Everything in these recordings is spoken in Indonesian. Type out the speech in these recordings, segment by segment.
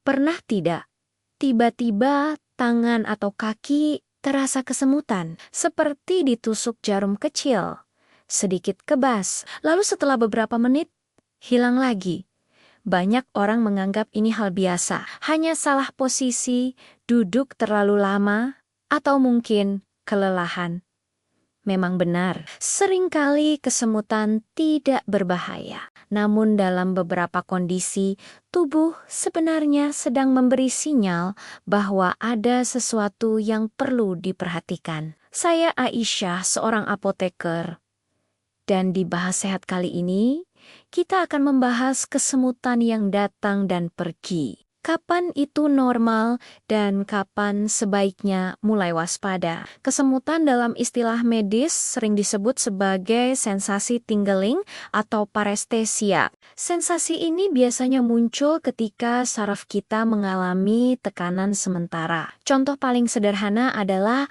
Pernah tidak? Tiba-tiba tangan atau kaki terasa kesemutan, seperti ditusuk jarum kecil. Sedikit kebas, lalu setelah beberapa menit, hilang lagi. Banyak orang menganggap ini hal biasa, hanya salah posisi, duduk terlalu lama, atau mungkin kelelahan. Memang benar, seringkali kesemutan tidak berbahaya. Namun dalam beberapa kondisi, tubuh sebenarnya sedang memberi sinyal bahwa ada sesuatu yang perlu diperhatikan. Saya Aisyah, seorang apoteker. Dan di Bahas Sehat kali ini, kita akan membahas kesemutan yang datang dan pergi. Kapan itu normal dan kapan sebaiknya mulai waspada? Kesemutan dalam istilah medis sering disebut sebagai sensasi tingling atau parestesia. Sensasi ini biasanya muncul ketika saraf kita mengalami tekanan sementara. Contoh paling sederhana adalah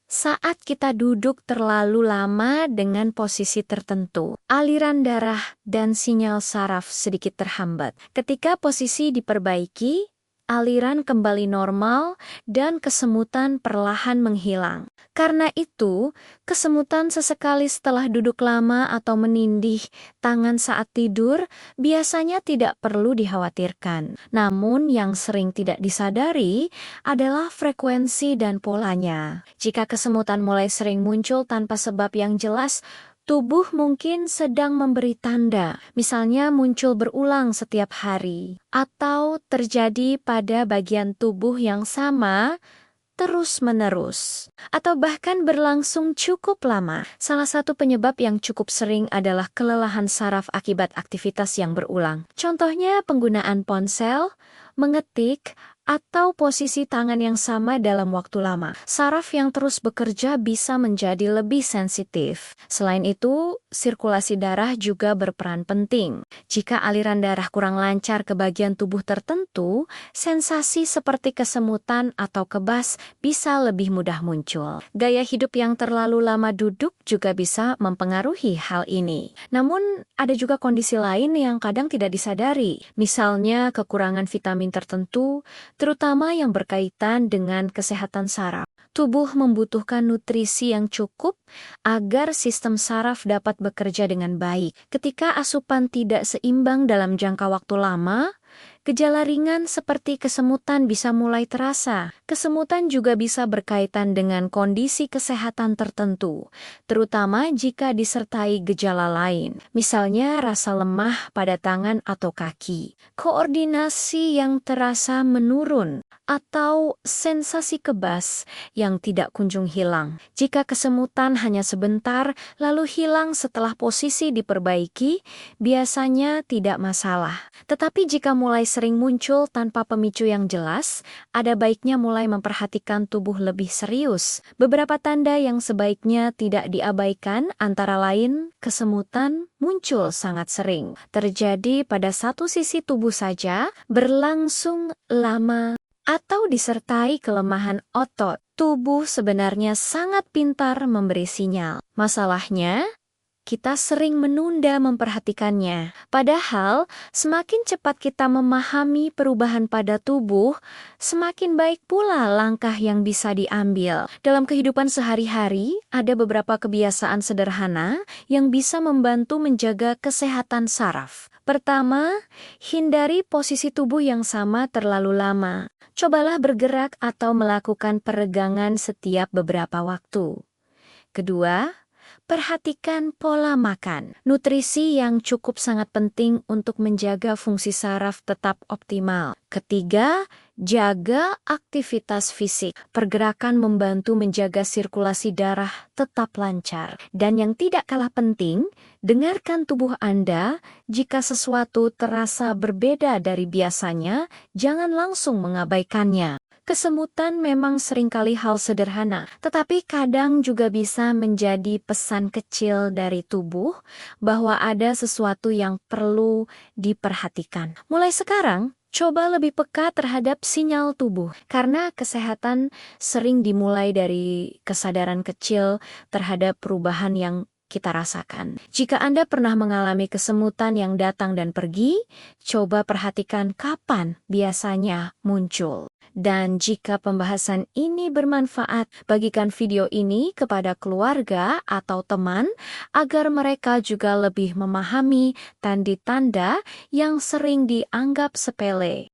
saat kita duduk terlalu lama dengan posisi tertentu, aliran darah dan sinyal saraf sedikit terhambat. Ketika posisi diperbaiki, aliran kembali normal dan kesemutan perlahan menghilang. Karena itu, kesemutan sesekali setelah duduk lama atau menindih tangan saat tidur biasanya tidak perlu dikhawatirkan. Namun yang sering tidak disadari adalah frekuensi dan polanya. Jika kesemutan mulai sering muncul tanpa sebab yang jelas, tubuh mungkin sedang memberi tanda, misalnya muncul berulang setiap hari, atau terjadi pada bagian tubuh yang sama terus-menerus, atau bahkan berlangsung cukup lama. Salah satu penyebab yang cukup sering adalah kelelahan saraf akibat aktivitas yang berulang. Contohnya penggunaan ponsel, mengetik, atau posisi tangan yang sama dalam waktu lama. Saraf yang terus bekerja bisa menjadi lebih sensitif. Selain itu, sirkulasi darah juga berperan penting. Jika aliran darah kurang lancar ke bagian tubuh tertentu, sensasi seperti kesemutan atau kebas bisa lebih mudah muncul. Gaya hidup yang terlalu lama duduk juga bisa mempengaruhi hal ini. Namun, ada juga kondisi lain yang kadang tidak disadari. Misalnya, kekurangan vitamin tertentu, terutama yang berkaitan dengan kesehatan saraf. Tubuh membutuhkan nutrisi yang cukup agar sistem saraf dapat bekerja dengan baik. Ketika asupan tidak seimbang dalam jangka waktu lama, gejala ringan seperti kesemutan bisa mulai terasa. Kesemutan juga bisa berkaitan dengan kondisi kesehatan tertentu, terutama jika disertai gejala lain, misalnya rasa lemah pada tangan atau kaki, koordinasi yang terasa menurun, atau sensasi kebas yang tidak kunjung hilang. Jika kesemutan hanya sebentar lalu hilang setelah posisi diperbaiki, biasanya tidak masalah. Tetapi jika mulai sering muncul tanpa pemicu yang jelas, ada baiknya mulai memperhatikan tubuh lebih serius. Beberapa tanda yang sebaiknya tidak diabaikan antara lain kesemutan muncul sangat sering, terjadi pada satu sisi tubuh saja, berlangsung lama, atau disertai kelemahan otot. Tubuh sebenarnya sangat pintar memberi sinyal. Masalahnya, kita sering menunda memperhatikannya. Padahal, semakin cepat kita memahami perubahan pada tubuh, semakin baik pula langkah yang bisa diambil. Dalam kehidupan sehari-hari, ada beberapa kebiasaan sederhana yang bisa membantu menjaga kesehatan saraf. Pertama, hindari posisi tubuh yang sama terlalu lama. Cobalah bergerak atau melakukan peregangan setiap beberapa waktu. Kedua, perhatikan pola makan. Nutrisi yang cukup sangat penting untuk menjaga fungsi saraf tetap optimal. Ketiga, jaga aktivitas fisik. Pergerakan membantu menjaga sirkulasi darah tetap lancar. Dan yang tidak kalah penting, dengarkan tubuh Anda. Jika sesuatu terasa berbeda dari biasanya, jangan langsung mengabaikannya. Kesemutan memang seringkali hal sederhana, tetapi kadang juga bisa menjadi pesan kecil dari tubuh bahwa ada sesuatu yang perlu diperhatikan. Mulai sekarang, coba lebih peka terhadap sinyal tubuh, karena kesehatan sering dimulai dari kesadaran kecil terhadap perubahan yang kita rasakan. Jika Anda pernah mengalami kesemutan yang datang dan pergi, coba perhatikan kapan biasanya muncul. Dan jika pembahasan ini bermanfaat, bagikan video ini kepada keluarga atau teman agar mereka juga lebih memahami tanda-tanda yang sering dianggap sepele.